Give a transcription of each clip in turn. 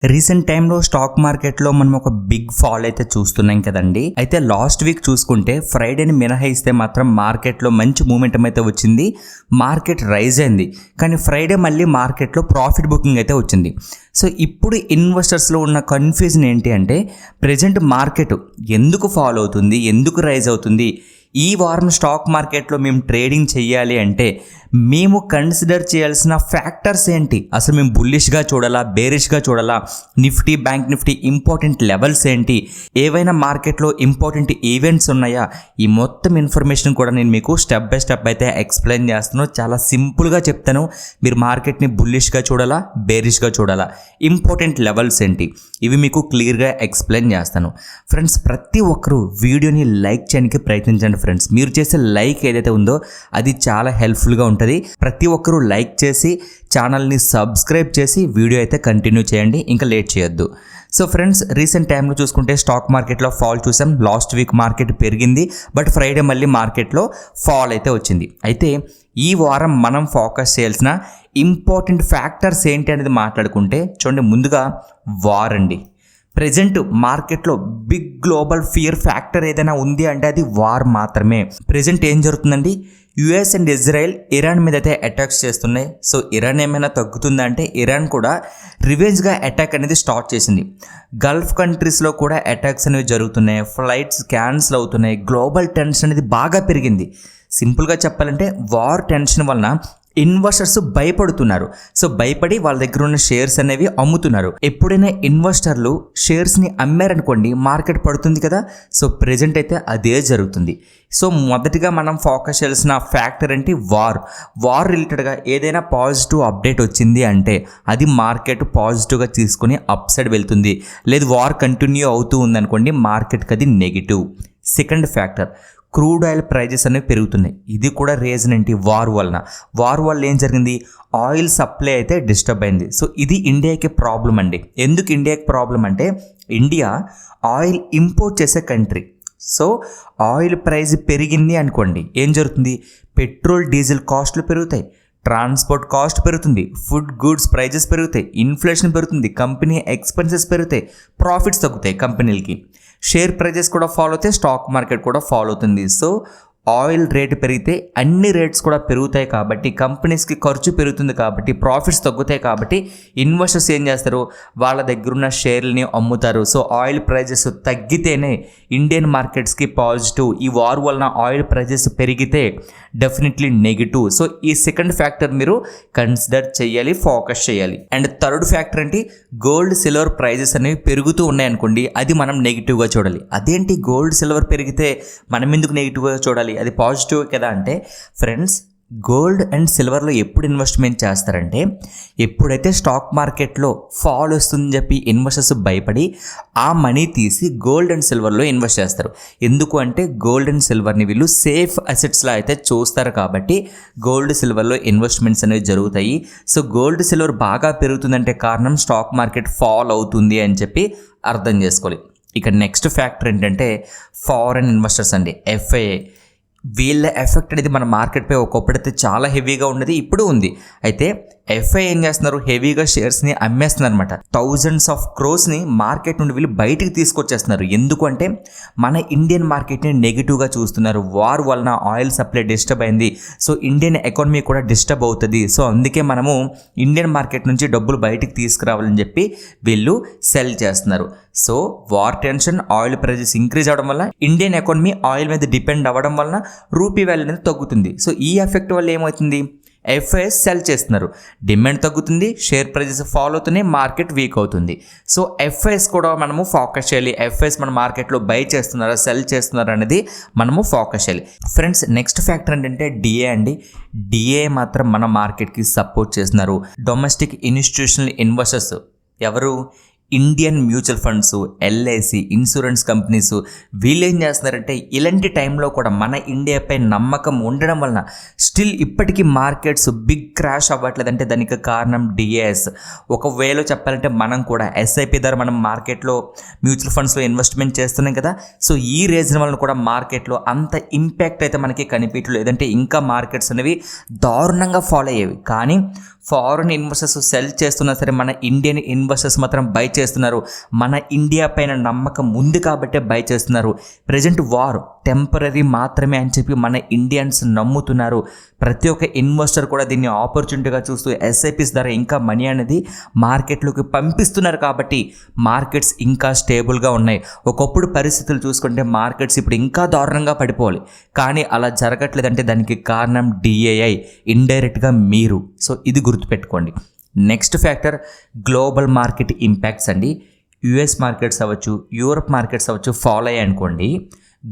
Recent టైంలో stock మార్కెట్లో మనం ఒక బిగ్ ఫాల్ అయితే చూస్తున్నాం కదండి. అయితే లాస్ట్ వీక్ చూసుకుంటే ఫ్రైడేని మినహాయిస్తే మాత్రం మార్కెట్లో మంచి మూమెంటం అయితే వచ్చింది. మార్కెట్ రైజ్ అయింది, కానీ ఫ్రైడే మళ్ళీ మార్కెట్లో ప్రాఫిట్ బుకింగ్ అయితే వచ్చింది. సో ఇప్పుడు ఇన్వెస్టర్స్లో ఉన్న కన్ఫ్యూజన్ ఏంటి అంటే, ప్రెజెంట్ మార్కెట్ ఎందుకు ఫాల్ అవుతుంది, ఎందుకు రైజ్ అవుతుంది, ఈ వారం స్టాక్ మార్కెట్లో మేము ట్రేడింగ్ చేయాలి అంటే మేము కన్సిడర్ చేయాల్సిన ఫ్యాక్టర్స్ ఏంటి, అసలు మేము బుల్లిష్గా చూడాలా, బేరిష్గా చూడాలా, Nifty, bank Nifty important levels ఏంటి, ఏవైనా మార్కెట్లో ఇంపార్టెంట్ ఈవెంట్స్ ఉన్నాయా, ఈ మొత్తం ఇన్ఫర్మేషన్ కూడా నేను మీకు స్టెప్ బై స్టెప్ అయితే ఎక్స్ప్లెయిన్ చేస్తాను. చాలా సింపుల్గా చెప్తాను. మీరు మార్కెట్ని బుల్లిష్గా చూడాలా, బేరిష్గా చూడాలా, ఇంపార్టెంట్ లెవెల్స్ ఏంటి, ఇవి మీకు క్లియర్గా ఎక్స్ప్లెయిన్ చేస్తాను. ఫ్రెండ్స్, ప్రతి ఒక్కరూ వీడియోని లైక్ చేయడానికి ప్రయత్నించండి. ఫ్రెండ్స్, మీరు చేసే లైక్ ఏదైతే ఉందో అది చాలా హెల్ప్ఫుల్గా ఉంటుంది. ప్రతి ఒక్కరూ లైక్ చేసి ఛానల్ని సబ్స్క్రైబ్ చేసి వీడియో అయితే కంటిన్యూ చేయండి, ఇంకా లేట్ చేయొద్దు. సో ఫ్రెండ్స్, రీసెంట్ టైంలో చూసుకుంటే స్టాక్ మార్కెట్లో ఫాల్ చూసాం. లాస్ట్ వీక్ మార్కెట్ పెరిగింది, బట్ ఫ్రైడే మళ్ళీ మార్కెట్లో ఫాల్ అయితే వచ్చింది. అయితే ఈ వారం మనం ఫోకస్ చేయాల్సిన ఇంపార్టెంట్ ఫ్యాక్టర్స్ ఏంటి అనేది మాట్లాడుకుంటే చూడండి, ముందుగా వార్ అండి. ప్రెజెంట్ మార్కెట్లో బిగ్ గ్లోబల్ ఫియర్ ఫ్యాక్టర్ ఏదైనా ఉంది అంటే అది వార్ మాత్రమే. ప్రెజెంట్ ఏం జరుగుతుందండి, యుఎస్ అండ్ ఇజ్రాయెల్ ఇరాన్ మీద అయితే అటాక్స్ చేస్తున్నాయి. సో ఇరాన్ ఏమైనా తగ్గుతుందా అంటే ఇరాన్ కూడా రివెంజ్గా అటాక్ అనేది స్టార్ట్ చేసింది. గల్ఫ్ కంట్రీస్లో కూడా అటాక్స్ అనేవి జరుగుతున్నాయి, ఫ్లైట్స్ క్యాన్సిల్ అవుతున్నాయి, గ్లోబల్ టెన్షన్ అనేది బాగా పెరిగింది. సింపుల్గా చెప్పాలంటే వార్ టెన్షన్ వలన ఇన్వెస్టర్స్ భయపడుతున్నారు. సో భయపడి వాళ్ళ దగ్గర ఉన్న షేర్స్ అనేవి అమ్ముతున్నారు. ఎప్పుడైనా ఇన్వెస్టర్లు షేర్స్ని అమ్మారనుకోండి, మార్కెట్ పడుతుంది కదా. సో ప్రెజెంట్ అయితే అదే జరుగుతుంది. సో మొదటిగా మనం ఫోకస్ చేయాల్సిన ఫ్యాక్టర్ ఏంటి, వార్ రిలేటెడ్గా ఏదైనా పాజిటివ్ అప్డేట్ వచ్చింది అంటే అది మార్కెట్ పాజిటివ్గా తీసుకుని అప్ సైడ్ వెళ్తుంది. లేదు వార్ కంటిన్యూ అవుతూ ఉందనుకోండి, మార్కెట్కి అది negative. Second factor, crude oil prices అనేవి పెరుగుతున్నాయి. ఇది కూడా రీజన్ ఏంటి, వార్ వల్ల ఏం జరిగింది, ఆయిల్ సప్లై అయితే డిస్టర్బ్ అయింది. సో ఇది ఇండియాకి ప్రాబ్లం అండి. ఎందుకు ఇండియాకి ప్రాబ్లం అంటే, ఇండియా ఆయిల్ ఇంపోర్ట్ చేసే కంట్రీ. సో ఆయిల్ ప్రైస్ పెరిగింది అనుకోండి, ఏం జరుగుతుంది, పెట్రోల్ డీజిల్ కాస్ట్లు పెరుగుతాయి, ట్రాన్స్పోర్ట్ కాస్ట్ పెరుగుతుంది, ఫుడ్ గుడ్స్ ప్రైజెస్ పెరుగుతాయి, ఇన్ఫ్లేషన్ పెరుగుతుంది, కంపెనీ ఎక్స్పెన్సెస్ పెరుగుతాయి, ప్రాఫిట్స్ తగ్గుతాయి కంపెనీలకి, షేర్ ప్రైజెస్ కూడా ఫాలో అవుతాయి, స్టాక్ మార్కెట్ కూడా ఫాలో అవుతుంది. సో ఆయిల్ రేటు పెరిగితే అన్ని రేట్స్ కూడా పెరుగుతాయి కాబట్టి కంపెనీస్కి ఖర్చు పెరుగుతుంది కాబట్టి ప్రాఫిట్స్ తగ్గుతాయి కాబట్టి ఇన్వెస్టర్స్ ఏం చేస్తారు, వాళ్ళ దగ్గర ఉన్న షేర్లని అమ్ముతారు. సో ఆయిల్ ప్రైజెస్ తగ్గితేనే ఇండియన్ మార్కెట్స్కి పాజిటివ్. ఈ వార్ వలన ఆయిల్ ప్రైజెస్ పెరిగితే డెఫినెట్లీ నెగిటివ్. సో ఈ సెకండ్ ఫ్యాక్టర్ మీరు కన్సిడర్ చేయాలి, ఫోకస్ చేయాలి. అండ్ థర్డ్ ఫ్యాక్టర్ ఏంటి, గోల్డ్ సిల్వర్ ప్రైజెస్ అనేవి పెరుగుతూ ఉన్నాయనుకోండి, అది మనం నెగిటివ్గా చూడాలి. అదేంటి గోల్డ్ సిల్వర్ పెరిగితే మనం ఎందుకు నెగిటివ్గా చూడాలి, అది పాజిటివ్ కదా అంటే, ఫ్రెండ్స్ గోల్డ్ అండ్ సిల్వర్లో ఎప్పుడు ఇన్వెస్ట్మెంట్ చేస్తారంటే, ఎప్పుడైతే స్టాక్ మార్కెట్లో ఫాల్ వస్తుందని చెప్పి ఇన్వెస్టర్స్ భయపడి ఆ మనీ తీసి గోల్డ్ అండ్ సిల్వర్లో ఇన్వెస్ట్ చేస్తారు. ఎందుకు అంటే గోల్డ్ అండ్ సిల్వర్ని వీళ్ళు సేఫ్ అసెట్స్లా అయితే చూస్తారు కాబట్టి గోల్డ్ సిల్వర్లో ఇన్వెస్ట్మెంట్స్ అనేవి జరుగుతాయి. సో గోల్డ్ సిల్వర్ బాగా పెరుగుతుందంటే కారణం స్టాక్ మార్కెట్ ఫాల్ అవుతుంది అని చెప్పి అర్థం చేసుకోవాలి. ఇక నెక్స్ట్ ఫ్యాక్టర్ ఏంటంటే ఫారెన్ ఇన్వెస్టర్స్ అండి, ఎఫ్ఐఐ. వీళ్ళ ఎఫెక్ట్ అనేది మన మార్కెట్పై ఒకప్పుడైతే చాలా హెవీగా ఉన్నది, ఇప్పుడు ఉంది. అయితే ఎఫ్ఐ ఏం చేస్తున్నారు, హెవీగా షేర్స్ని అమ్మేస్తున్నారు అనమాట. థౌజండ్స్ ఆఫ్ క్రోర్స్ని మార్కెట్ నుండి వీళ్ళు బయటికి తీసుకొచ్చేస్తున్నారు. ఎందుకు అంటే మన ఇండియన్ మార్కెట్ని నెగిటివ్గా చూస్తున్నారు. వార్ వలన ఆయిల్ సప్లై డిస్టర్బ్ అయింది, సో ఇండియన్ ఎకానమీ కూడా డిస్టర్బ్ అవుతుంది. సో అందుకే మనము ఇండియన్ మార్కెట్ నుంచి డబ్బులు బయటికి తీసుకురావాలని చెప్పి వీళ్ళు సెల్ చేస్తున్నారు. So war tension, oil prices increase అవ్వడం వల్ల ఇండియన్ ఎకానమీ ఆయిల్ మీద డిపెండ్ అవ్వడం వలన రూపీ వాల్యూ అనేది తగ్గుతుంది. సో ఈ ఎఫెక్ట్ వల్ల ఏమవుతుంది, ఎఫ్ఐఎస్ సెల్ చేస్తున్నారు, డిమాండ్ తగ్గుతుంది, షేర్ ప్రైజెస్ ఫాలో అవుతున్నాయి, మార్కెట్ వీక్ అవుతుంది. సో ఎఫ్ఐఎస్ కూడా మనము ఫోకస్ చేయాలి. ఎఫ్ఐఎస్ మన మార్కెట్లో బై చేస్తున్నారా, సెల్ చేస్తున్నారా అనేది మనము ఫోకస్ చేయాలి. ఫ్రెండ్స్, నెక్స్ట్ ఫ్యాక్టర్ ఏంటంటే డిఏ అండి. డిఏ మాత్రం మన మార్కెట్కి సపోర్ట్ చేస్తున్నారు. డొమెస్టిక్ ఇన్స్టిట్యూషనల్ ఇన్వెస్టర్స్ ఎవరు, Indian mutual funds, LIC, insurance companies వీళ్ళు ఏం చేస్తున్నారంటే ఇలాంటి టైంలో కూడా మన ఇండియాపై నమ్మకం ఉండడం వలన స్టిల్ ఇప్పటికీ మార్కెట్స్ బిగ్ క్రాష్ అవ్వట్లేదంటే దానికి కారణం డిఏఎస్. ఒకవేళ చెప్పాలంటే మనం కూడా ఎస్ఐపి ద్వారా మనం మార్కెట్లో మ్యూచువల్ ఫండ్స్లో ఇన్వెస్ట్మెంట్ చేస్తున్నాం కదా. సో ఈ రీజన్ వలన కూడా మార్కెట్లో అంత ఇంపాక్ట్ అయితే మనకి కనిపించలేదు. లేదంటే ఇంకా మార్కెట్స్ అనేవి దారుణంగా ఫాలో అయ్యేవి. కానీ ఫారెన్ ఇన్వెస్టర్స్ సెల్ చేస్తున్నా సరే మన ఇండియన్ ఇన్వెస్టర్స్ మాత్రం బై చేస్తున్నారు. మన ఇండియా పైన నమ్మకం ఉంది కాబట్టే బై చేస్తున్నారు. ప్రజెంట్ వార్ టెంపరీ మాత్రమే అని చెప్పి మన ఇండియన్స్ నమ్ముతున్నారు. ప్రతి ఒక్క ఇన్వెస్టర్ కూడా దీన్ని ఆపర్చునిటీగా చూస్తూ ఎస్ఐపిస్ ద్వారా ఇంకా మనీ అనేది మార్కెట్లోకి పంపిస్తున్నారు. కాబట్టి మార్కెట్స్ ఇంకా స్టేబుల్గా ఉన్నాయి. ఒకప్పుడు పరిస్థితులు చూసుకుంటే మార్కెట్స్ ఇప్పుడు ఇంకా దారుణంగా పడిపోవాలి. కానీ అలా జరగట్లేదంటే దానికి కారణం డిఏఐ, ఇండైరెక్ట్గా మీరు. సో ఇది గుర్తుపెట్టుకోండి. Next factor global market impacts అండి. యుఎస్ మార్కెట్స్ అవ్వచ్చు, యూరప్ మార్కెట్స్ అవ్వచ్చు ఫాలో అయ్యాయి అనుకోండి,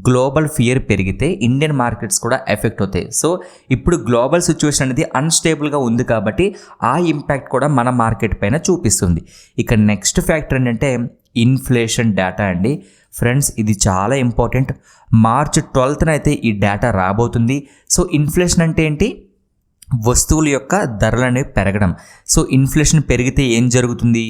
గ్లోబల్ ఫియర్ పెరిగితే ఇండియన్ మార్కెట్స్ కూడా ఎఫెక్ట్ అవుతాయి. సో ఇప్పుడు గ్లోబల్ సిచ్యువేషన్ అనేది అన్స్టేబుల్గా ఉంది కాబట్టి ఆ ఇంపాక్ట్ కూడా మన మార్కెట్ పైన చూపిస్తుంది. ఇక నెక్స్ట్ ఫ్యాక్టర్ ఏంటంటే ఇన్ఫ్లేషన్ డేటా అండి. ఫ్రెండ్స్ ఇది చాలా ఇంపార్టెంట్. మార్చ్ 12న అయితే ఈ డేటా రాబోతుంది. సో ఇన్ఫ్లేషన్ అంటే ఏంటి? వస్తువుల యొక్క ధరలు అనేవి పెరగడం. సో ఇన్ఫ్లేషన్ పెరిగితే ఏం జరుగుతుంది?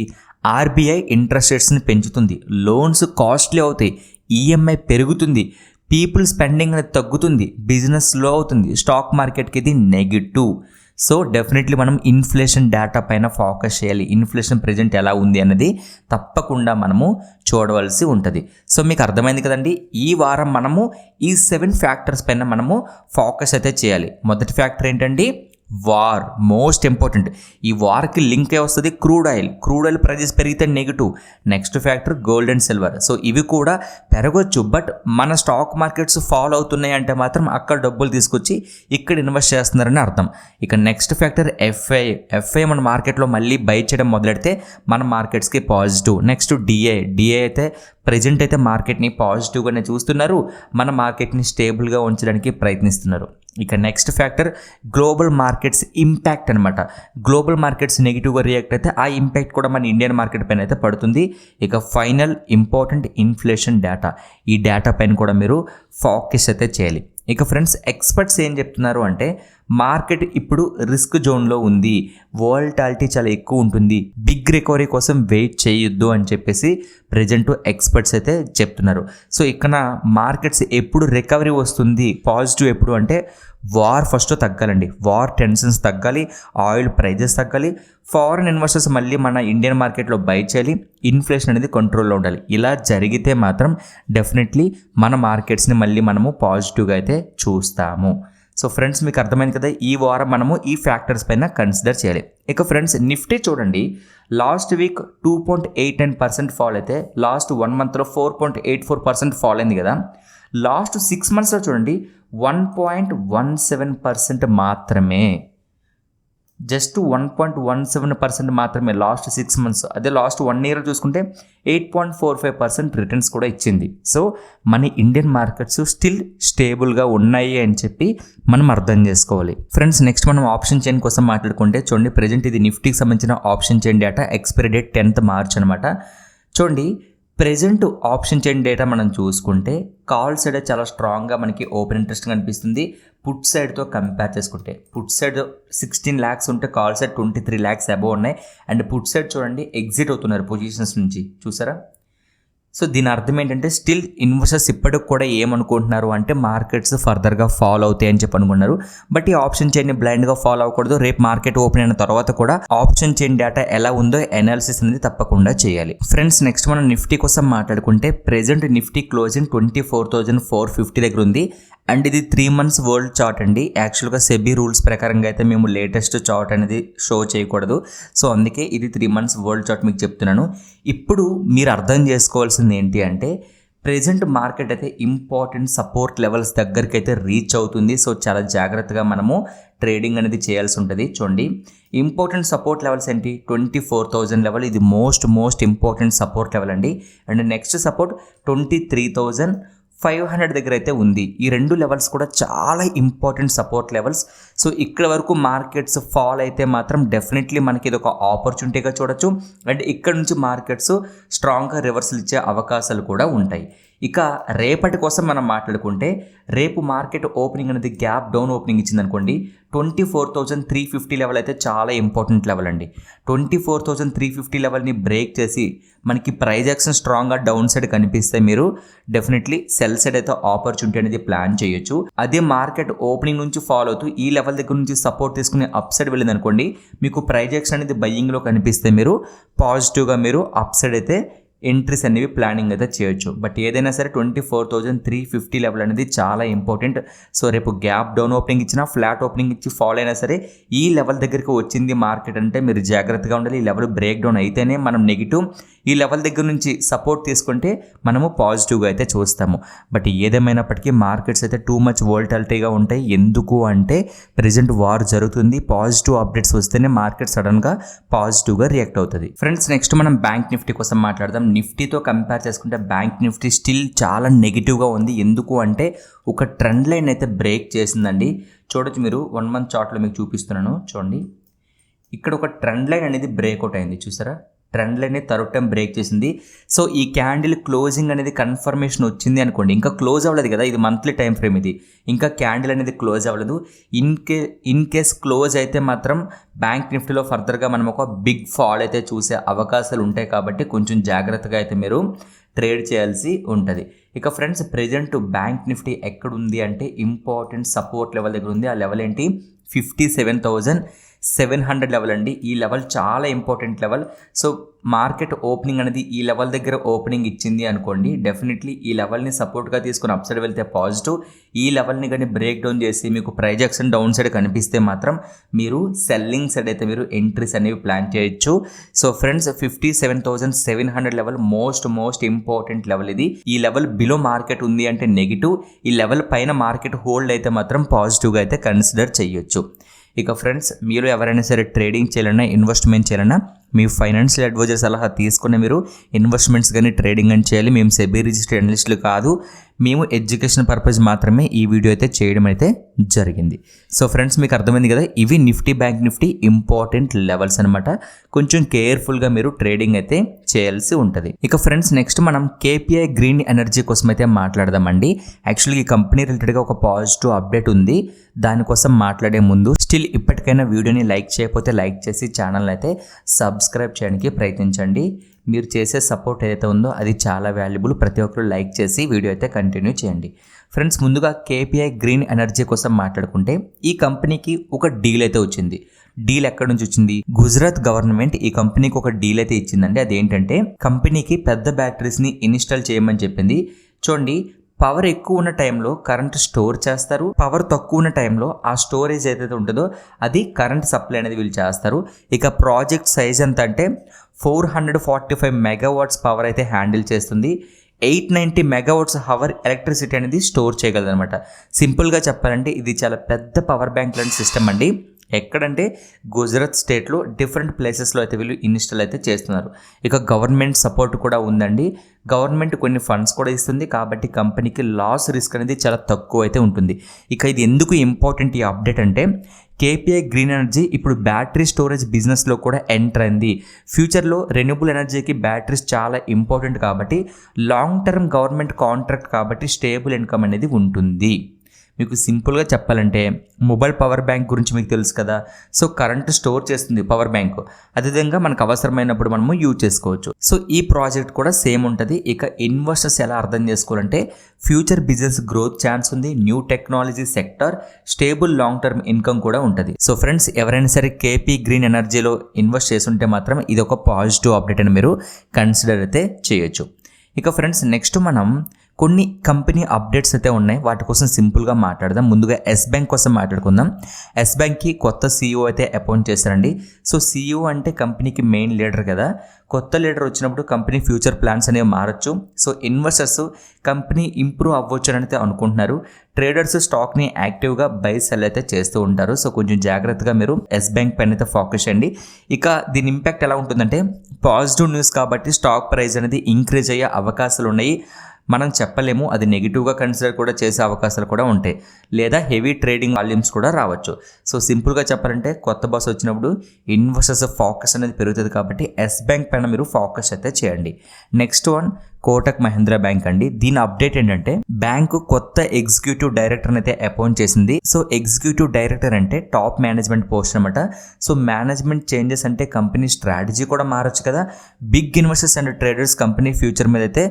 ఆర్బీఐ ఇంట్రెస్ట్ రేట్స్ని పెంచుతుంది, లోన్స్ కాస్ట్లీ అవుతాయి, ఈఎంఐ పెరుగుతుంది, పీపుల్ స్పెండింగ్ అనేది తగ్గుతుంది, బిజినెస్ స్లో అవుతుంది, స్టాక్ మార్కెట్కి ఇది నెగిటివ్. సో డెఫినెట్లీ మనం ఇన్ఫ్లేషన్ డేటా పైన ఫోకస్ చేయాలి. ఇన్ఫ్లేషన్ ప్రజెంట్ ఎలా ఉంది అన్నది తప్పకుండా మనము చూడవలసి ఉంటుంది. సో మీకు అర్థమైంది కదండి. ఈ వారం మనము ఈ 7 ఫ్యాక్టర్స్ పైన మనము ఫోకస్ అయితే చేయాలి. మొదటి ఫ్యాక్టర్ ఏంటండి? వార్. Most important. ఈ వార్కి లింక్ ఏ వస్తుంది? క్రూడ్ ఆయిల్ ప్రైజెస్ పెరిగితే negative. Next factor gold and silver. So ఇవి కూడా పెరగొచ్చు, బట్ మన స్టాక్ మార్కెట్స్ ఫాలో అవుతున్నాయి అంటే మాత్రం అక్కడ డబ్బులు తీసుకొచ్చి ఇక్కడ ఇన్వెస్ట్ చేస్తున్నారని అర్థం. ఇక నెక్స్ట్ ఫ్యాక్టర్ ఎఫ్ఐ మన మార్కెట్లో మళ్ళీ బై చేయడం మొదలెడితే మన మార్కెట్స్కి పాజిటివ్. నెక్స్ట్ డిఐ అయితే ప్రజెంట్ అయితే మార్కెట్ని పాజిటివ్గానే చూస్తున్నారు, మన మార్కెట్ని స్టేబుల్గా ఉంచడానికి ప్రయత్నిస్తున్నారు. ఇక next factor global markets impact అనమాట. గ్లోబల్ మార్కెట్స్ నెగిటివ్గా రియాక్ట్ అయితే ఆ ఇంపాక్ట్ కూడా మన ఇండియన్ మార్కెట్ పైన అయితే పడుతుంది. ఇక ఫైనల్ ఇంపార్టెంట్ ఇన్ఫ్లేషన్ డేటా. ఈ డేటా పైన కూడా మీరు ఫోకస్ అయితే చేయాలి. ఇక ఫ్రెండ్స్ ఎక్స్పర్ట్స్ ఏం చెప్తున్నారు అంటే మార్కెట్ ఇప్పుడు రిస్క్ జోన్లో ఉంది, వోల్టాలిటీ చాలా ఎక్కువ ఉంటుంది, బిగ్ రికవరీ కోసం వెయిట్ చేయొద్దు అని చెప్పేసి ప్రజెంట్ ఎక్స్పర్ట్స్ అయితే చెప్తున్నారు. సో ఇక్కడ మార్కెట్స్ ఎప్పుడు రికవరీ వస్తుంది, పాజిటివ్ ఎప్పుడు అంటే వార్ ఫస్ట్ తగ్గాలండి. వార్ టెన్షన్స్ తగ్గాలి, ఆయిల్ ప్రైజెస్ తగ్గాలి, ఫారెన్ ఇన్వెస్టర్స్ మళ్ళీ మన ఇండియన్ మార్కెట్లో బై చేయాలి, ఇన్ఫ్లేషన్ అనేది కంట్రోల్లో ఉండాలి. ఇలా జరిగితే మాత్రం డెఫినెట్లీ మన మార్కెట్స్ని మళ్ళీ మనము పాజిటివ్గా అయితే చూస్తాము. సో ఫ్రెండ్స్ మీకు అర్థమైంది కదా, ఈ వారం మనము ఈ ఫ్యాక్టర్స్ పైన కన్సిడర్ చేయాలి. ఇక ఫ్రెండ్స్ నిఫ్టీ చూడండి, లాస్ట్ వీక్ 2.89% ఫాల్ అయితే లాస్ట్ 1 మంత్లో 4.84% ఫాల్ అయింది కదా. లాస్ట్ 6 మంత్స్లో చూడండి 1.17% మాత్రమే, జస్ట్ 1.17% మాత్రమే లాస్ట్ 6 మంత్స్. అదే లాస్ట్ 1 ఇయర్ చూసుకుంటే 8.45% రిటర్న్స్ కూడా ఇచ్చింది. సో మన ఇండియన్ మార్కెట్స్ స్టిల్ స్టేబుల్గా ఉన్నాయి అని చెప్పి మనం అర్థం చేసుకోవాలి. ఫ్రెండ్స్ నెక్స్ట్ మనం ఆప్షన్ చైన్ కోసం మాట్లాడుకుంటే చూడండి, ప్రజెంట్ ఇది నిఫ్టీకి సంబంధించిన option chain data, expiry date 10th March అనమాట. చూడండి ప్రెజెంట్ ఆప్షన్ చైన్ డేటా మనం చూసుకుంటే కాల్ సైడ్ చాలా స్ట్రాంగ్గా మనకి ఓపెన్ ఇంట్రెస్ట్ కనిపిస్తుంది. పుట్ సైడ్తో కంపేర్ చేసుకుంటే పుట్ సైడ్ 16 lakhs ఉంటే కాల్ సైడ్ 23 lakhs అబోవ్ ఉన్నాయి. అండ్ పుట్ సైడ్ చూడండి ఎగ్జిట్ అవుతున్నారు పొజిషన్స్ నుంచి, చూసారా? సో దీని అర్థం ఏంటంటే స్టిల్ ఇన్వెస్టర్స్ ఇప్పటికి కూడా ఏమనుకుంటున్నారు అంటే మార్కెట్స్ ఫర్దర్గా ఫాలో అవుతాయి అని చెప్పి అనుకున్నారు. బట్ ఈ ఆప్షన్ చైన్ని బ్లైండ్గా ఫాలో అవ్వకూడదు. రేపు మార్కెట్ ఓపెన్ అయిన తర్వాత కూడా ఆప్షన్ చైన్ డేటా ఎలా ఉందో అనాలిసిస్ అనేది తప్పకుండా చేయాలి. ఫ్రెండ్స్ నెక్స్ట్ మనం నిఫ్టీ కోసం మాట్లాడుకుంటే ప్రెజెంట్ నిఫ్టీ క్లోజింగ్ 24,450 దగ్గర ఉంది. అండ్ ఇది 3 months వరల్డ్ చార్ట్ అండి. యాక్చువల్గా సెబీ రూల్స్ ప్రకారంగా అయితే మేము లేటెస్ట్ చార్ట్ అనేది షో చేయకూడదు. సో అందుకే ఇది 3 months వరల్డ్ చార్ట్ మీకు చెప్తున్నాను. ఇప్పుడు మీరు అర్థం చేసుకోవాల్సింది ఏంటి అంటే ప్రెజెంట్ మార్కెట్ అయితే ఇంపార్టెంట్ సపోర్ట్ లెవెల్స్ దగ్గరికి అయితే రీచ్ అవుతుంది. సో చాలా జాగ్రత్తగా మనము ట్రేడింగ్ అనేది చేయాల్సి ఉంటుంది. చూడండి ఇంపార్టెంట్ సపోర్ట్ లెవెల్స్ ఏంటి? 24,000 లెవెల్, ఇది మోస్ట్ ఇంపార్టెంట్ సపోర్ట్ లెవెల్ అండి. అండ్ నెక్స్ట్ సపోర్ట్ 23,000 500 దగ్గర అయితే ఉంది. ఈ 2 లెవెల్స్ కూడా చాలా ఇంపార్టెంట్ సపోర్ట్ లెవెల్స్. సో ఇక్కడ వరకు మార్కెట్స్ ఫాల్ అయితే మాత్రం డెఫినెట్లీ మనకి ఇది ఒక ఆపర్చునిటీగా చూడొచ్చు. అండ్ ఇక్కడ నుంచి మార్కెట్స్ స్ట్రాంగ్గా రివర్సల్ ఇచ్చే అవకాశాలు కూడా ఉంటాయి. ఇక రేపటి కోసం మనం మాట్లాడుకుంటే రేపు మార్కెట్ ఓపెనింగ్ అనేది గ్యాప్ డౌన్ ఓపెనింగ్ ఇచ్చింది అనుకోండి. 24,350 లెవెల్ అయితే చాలా ఇంపార్టెంట్ లెవెల్ అండి. 24,350 లెవెల్ని బ్రేక్ చేసి మనకి ప్రైజ్ యాక్షన్ స్ట్రాంగ్గా డౌన్ సైడ్ కనిపిస్తే మీరు డెఫినెట్లీ సెల్ సైడ్ అయితే ఆపర్చునిటీ అనేది ప్లాన్ చేయొచ్చు. అదే మార్కెట్ ఓపెనింగ్ నుంచి ఫాలో అవుతూ ఈ లెవెల్ దగ్గర నుంచి సపోర్ట్ తీసుకుని అప్ సైడ్ వెళ్ళింది అనుకోండి, మీకు ప్రైజ్ యాక్షన్ అనేది బయ్యింగ్లో కనిపిస్తే మీరు పాజిటివ్గా మీరు అప్ సైడ్ అయితే ఎంట్రీస్ అనేవి ప్లానింగ్ అయితే చేయొచ్చు. బట్ ఏదైనా సరే 24,350 లెవెల్ అనేది చాలా ఇంపార్టెంట్. సో రేపు గ్యాప్ డౌన్ ఓపెనింగ్ ఇచ్చినా ఫ్లాట్ ఓపెనింగ్ ఇచ్చి ఫాలో అయినా సరే ఈ లెవెల్ దగ్గరికి వచ్చింది మార్కెట్ అంటే మీరు జాగ్రత్తగా ఉండాలి. ఈ లెవెల్ బ్రేక్ డౌన్ అయితేనే మనం నెగిటివ్, ఈ లెవెల్ దగ్గర నుంచి సపోర్ట్ తీసుకుంటే మనము పాజిటివ్గా అయితే చూస్తాము. బట్ ఏదేమైనప్పటికీ మార్కెట్స్ అయితే టూ మచ్ వోల్టాలిటీగా ఉంటాయి. ఎందుకు అంటే ప్రెజెంట్ వార్ జరుగుతుంది. పాజిటివ్ అప్డేట్స్ వస్తేనే మార్కెట్ సడన్గా పాజిటివ్గా రియాక్ట్ అవుతుంది. ఫ్రెండ్స్, నెక్స్ట్ మనం బ్యాంక్ నిఫ్టీ కోసం మాట్లాడదాం. నిఫ్టీతో కంపేర్ చేసుకుంటే బ్యాంక్ నిఫ్టీ స్టిల్ చాలా నెగిటివ్గా ఉంది. ఎందుకు అంటే ఒక ట్రెండ్ లైన్ అయితే బ్రేక్ చేసిందండి. చూడొచ్చు, మీరు 1 మంత్ చార్ట్లో మీకు చూపిస్తున్నాను చూడండి. ఇక్కడ ఒక ట్రెండ్ లైన్ అనేది బ్రేక్అవుట్ అయింది, చూసారా? Trend line third time break చేసింది. సో ఈ క్యాండిల్ క్లోజింగ్ అనేది కన్ఫర్మేషన్ వచ్చింది అనుకోండి, ఇంకా క్లోజ్ అవ్వలేదు కదా, ఇది మంత్లీ టైం ఫ్రేమ్, ఇది ఇంకా క్యాండిల్ అనేది క్లోజ్ అవ్వలేదు. ఇన్ కేస్ క్లోజ్ అయితే మాత్రం బ్యాంక్ నిఫ్టీలో ఫర్దర్గా మనం ఒక బిగ్ ఫాల్ అయితే చూసే అవకాశాలు ఉంటాయి. కాబట్టి కొంచెం జాగ్రత్తగా అయితే మీరు ట్రేడ్ చేయాల్సి ఉంటుంది. ఇక ఫ్రెండ్స్, ప్రెజెంట్ బ్యాంక్ నిఫ్టీ ఎక్కడుంది అంటే ఇంపార్టెంట్ సపోర్ట్ లెవెల్ దగ్గర ఉంది. ఆ లెవెల్ ఏంటి? 57,700 లెవెల్ అండి. ఈ లెవెల్ చాలా important level. So market opening అనేది ఈ లెవెల్ దగ్గర ఓపెనింగ్ ఇచ్చింది అనుకోండి, డెఫినెట్లీ ఈ లెవెల్ని సపోర్ట్గా తీసుకుని అప్ సైడ్ వెళ్తే పాజిటివ్. ఈ లెవెల్ని కానీ బ్రేక్ డౌన్ చేసి మీకు ప్రైజ్ యాక్షన్ డౌన్ సైడ్ కనిపిస్తే మాత్రం మీరు సెల్లింగ్ సైడ్ అయితే మీరు ఎంట్రీస్ అనేవి ప్లాన్ చేయొచ్చు. So friends, 57,700 level most important level ఇది. ఈ లెవెల్ బిలో మార్కెట్ ఉంది అంటే నెగిటివ్, ఈ లెవెల్ పైన మార్కెట్ హోల్డ్ అయితే మాత్రం పాజిటివ్గా అయితే కన్సిడర్ చేయొచ్చు. ఇక ఫ్రెండ్స్, మీరు ఎవరైనా సరే ట్రేడింగ్ చేయాలన్నా ఇన్వెస్ట్మెంట్ చేయాలన్నా మీ ఫైనాన్షియల్ అడ్వైజర్ సలహా తీసుకుని మీరు ఇన్వెస్ట్మెంట్స్ కానీ ట్రేడింగ్ అని చేయాలి. మేము సెబీ రిజిస్టర్డ్ అనలిస్టులు కాదు, మేము ఎడ్యుకేషన్ పర్పస్ మాత్రమే ఈ వీడియో అయితే చేయడం అయితే జరిగింది. సో ఫ్రెండ్స్, మీకు అర్థమైంది కదా, ఇవి Nifty bank Nifty important levels అనమాట. కొంచెం కేర్ఫుల్గా మీరు ట్రేడింగ్ అయితే చేయాల్సి ఉంటుంది. ఇక ఫ్రెండ్స్, నెక్స్ట్ మనం కేపీఐ గ్రీన్ ఎనర్జీ కోసం అయితే మాట్లాడదామండి. యాక్చువల్గా ఈ కంపెనీ రిలేటెడ్గా ఒక పాజిటివ్ అప్డేట్ ఉంది. దానికోసం మాట్లాడే ముందు స్టిల్ ఇప్పటికైనా వీడియోని లైక్ చేయకపోతే లైక్ చేసి ఛానల్ అయితే సబ్స్క్రైబ్ చేయడానికి ప్రయత్నించండి. మీరు చేసే సపోర్ట్ ఏదైతే ఉందో అది చాలా వాల్యుబుల్. ప్రతి ఒక్కరు లైక్ చేసి వీడియో అయితే కంటిన్యూ చేయండి. ఫ్రెండ్స్, ముందుగా కేపీఐ గ్రీన్ ఎనర్జీ కోసం మాట్లాడుకుంటే ఈ కంపెనీకి ఒక డీల్ అయితే వచ్చింది. డీల్ ఎక్కడి నుంచి వచ్చింది? గుజరాత్ గవర్నమెంట్ ఈ కంపెనీకి ఒక డీల్ అయితే ఇచ్చిందండి. అదేంటంటే కంపెనీకి పెద్ద బ్యాటరీస్ని ఇన్స్టాల్ చేయమని చెప్పింది. చూడండి, పవర్ ఎక్కువ ఉన్న టైంలో కరెంట్ స్టోర్ చేస్తారు, పవర్ తక్కువ ఉన్న టైంలో ఆ స్టోరేజ్ ఏదైతే ఉంటుందో అది కరెంట్ సప్లై అనేది వీళ్ళు చేస్తారు. ఇక ప్రాజెక్ట్ సైజ్ ఎంత అంటే 445 మెగావాట్స్ పవర్ అయితే హ్యాండిల్ చేస్తుంది. 890 మెగావాట్స్ హవర్ ఎలక్ట్రిసిటీ అనేది స్టోర్ చేయగలదు అనమాట. సింపుల్గా చెప్పాలంటే ఇది చాలా పెద్ద పవర్ బ్యాంక్ లాంటి సిస్టమ్ అండి. ఎక్కడంటే గుజరాత్ స్టేట్లో డిఫరెంట్ ప్లేసెస్లో అయితే వీళ్ళు ఇన్స్టాల్ అయితే చేస్తున్నారు. ఇక గవర్నమెంట్ సపోర్ట్ కూడా ఉందండి. గవర్నమెంట్ కొన్ని ఫండ్స్ కూడా ఇస్తుంది. కాబట్టి కంపెనీకి లాస్ రిస్క్ అనేది చాలా తక్కువ అయితే ఉంటుంది. ఇక ఇది ఎందుకు ఇంపార్టెంట్ ఈ అప్డేట్ అంటే కేపీఐ గ్రీన్ ఎనర్జీ ఇప్పుడు బ్యాటరీ స్టోరేజ్ బిజినెస్లో కూడా ఎంటర్ అయింది. ఫ్యూచర్లో రెన్యూబుల్ ఎనర్జీకి బ్యాటరీస్ చాలా ఇంపార్టెంట్ కాబట్టి లాంగ్ టర్మ్ గవర్నమెంట్ కాంట్రాక్ట్ కాబట్టి స్టేబుల్ ఇన్కమ్ అనేది ఉంటుంది. మీకు సింపుల్గా చెప్పాలంటే మొబైల్ పవర్ బ్యాంక్ గురించి మీకు తెలుసు కదా. సో కరెంట్ స్టోర్ చేస్తుంది పవర్ బ్యాంక్, అదేవిధంగా మనకు అవసరమైనప్పుడు మనము యూజ్ చేసుకోవచ్చు. సో ఈ ప్రాజెక్ట్ కూడా సేమ్ ఉంటుంది. ఇక ఇన్వెస్టర్స్ ఎలా అర్థం చేసుకోవాలంటే ఫ్యూచర్ బిజినెస్ గ్రోత్ ఛాన్స్ ఉంది, new technology sector, stable long term income కూడా ఉంటుంది. సో ఫ్రెండ్స్, ఎవరైనా సరే కేపీ గ్రీన్ ఎనర్జీలో ఇన్వెస్ట్ చేస్తుంటే మాత్రం ఇది ఒక పాజిటివ్ అప్డేట్ అని మీరు కన్సిడర్ అయితే చేయొచ్చు. ఇక ఫ్రెండ్స్, నెక్స్ట్ మనం కొన్ని కంపెనీ అప్డేట్స్ అయితే ఉన్నాయి, వాటి కోసం సింపుల్గా మాట్లాడదాం. ముందుగా ఎస్ బ్యాంక్ కోసం మాట్లాడుకుందాం. ఎస్ బ్యాంక్కి కొత్త సీఈఓ అయితే అపాయింట్ చేశారండి. సో సీఈఓ అంటే కంపెనీకి మెయిన్ లీడర్ కదా. కొత్త లీడర్ వచ్చినప్పుడు కంపెనీ ఫ్యూచర్ ప్లాన్స్ అనేవి మారచ్చు. సో ఇన్వెస్టర్స్ కంపెనీ ఇంప్రూవ్ అవ్వచ్చు అని అయితే అనుకుంటున్నారు. ట్రేడర్స్ స్టాక్ని యాక్టివ్గా బై సెల్ అయితే చేస్తూ ఉంటారు. సో కొంచెం జాగ్రత్తగా మీరు ఎస్ బ్యాంక్ పైన అయితే ఫోకస్ చేయండి. ఇక దీని ఇంపాక్ట్ ఎలా ఉంటుందంటే పాజిటివ్ న్యూస్ కాబట్టి స్టాక్ ప్రైస్ అనేది ఇంక్రీజ్ అయ్యే అవకాశాలు ఉన్నాయి. మనం చెప్పలేము, అది నెగిటివ్గా కన్సిడర్ కూడా చేసే అవకాశాలు కూడా ఉంటాయి, లేదా హెవీ ట్రేడింగ్ వాల్యూమ్స్ కూడా రావచ్చు. సో సింపుల్గా చెప్పాలంటే కొత్త బాస్ వచ్చినప్పుడు ఇన్వెస్టర్స్ ఫోకస్ అనేది పెరుగుతుంది, కాబట్టి ఎస్ బ్యాంక్ పైన మీరు ఫోకస్ అయితే చేయండి. Next one Kotak Mahindra bank అండి. దీని అప్డేట్ ఏంటంటే బ్యాంకు కొత్త ఎగ్జిక్యూటివ్ డైరెక్టర్ అయితే అపాయింట్ చేసింది. సో ఎగ్జిక్యూటివ్ డైరెక్టర్ అంటే టాప్ మేనేజ్మెంట్ పోస్ట్ అనమాట. సో మేనేజ్మెంట్ చేంజెస్ అంటే కంపెనీ స్ట్రాటజీ కూడా మారచ్చు కదా. Big investors and traders company future మీద అయితే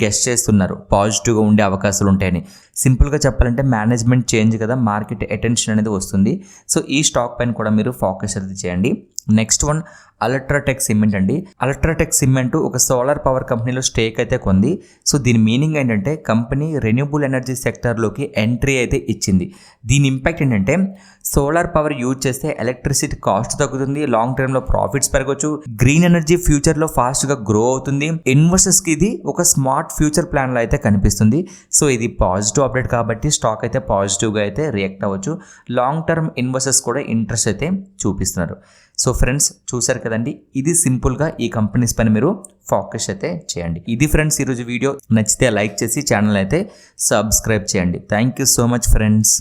గెస్ట్ చేస్తున్నారు, పాజిటివ్గా ఉండే అవకాశాలు ఉంటాయని. సింపుల్గా చెప్పాలంటే మేనేజ్మెంట్ చేంజ్ కదా, మార్కెట్ అటెన్షన్ అనేది వస్తుంది. సో ఈ స్టాక్ పైన కూడా మీరు ఫోకస్ అయితే చేయండి. నెక్స్ట్ వన్ అల్ట్రాటెక్ సిమెంట్ అండి. అల్ట్రాటెక్ సిమెంట్ ఒక సోలార్ పవర్ కంపెనీలో స్టేక్ అయితే కొంది. సో దీని మీనింగ్ ఏంటంటే కంపెనీ రెన్యూబుల్ ఎనర్జీ సెక్టార్లోకి ఎంట్రీ అయితే ఇచ్చింది. దీని ఇంపాక్ట్ ఏంటంటే సోలార్ పవర్ యూజ్ చేస్తే ఎలక్ట్రిసిటీ కాస్ట్ తగ్గుతుంది, లాంగ్ టర్మ్లో ప్రాఫిట్స్ పెరగవచ్చు, గ్రీన్ ఎనర్జీ ఫ్యూచర్లో ఫాస్ట్గా గ్రో అవుతుంది. ఇన్వెస్టర్స్కి ఇది ఒక స్మార్ట్ ఫ్యూచర్ ప్లాన్లో అయితే కనిపిస్తుంది. సో ఇది పాజిటివ్ అప్డేట్ కాబట్టి స్టాక్ అయితే పాజిటివ్గా అయితే రియాక్ట్ అవ్వచ్చు. లాంగ్ టర్మ్ ఇన్వెస్టర్స్ కూడా ఇంట్రెస్ట్ అయితే చూపిస్తున్నారు. సో ఫ్రెండ్స్ చూసారు కదండి, ఇది సింపుల్గా ఈ కంపెనీస్ పైన మీరు ఫోకస్ అయితే చేయండి. ఇది ఫ్రెండ్స్ ఈరోజు వీడియో. నచ్చితే లైక్ చేసి ఛానల్ అయితే సబ్స్క్రైబ్ చేయండి. Thank you so much friends.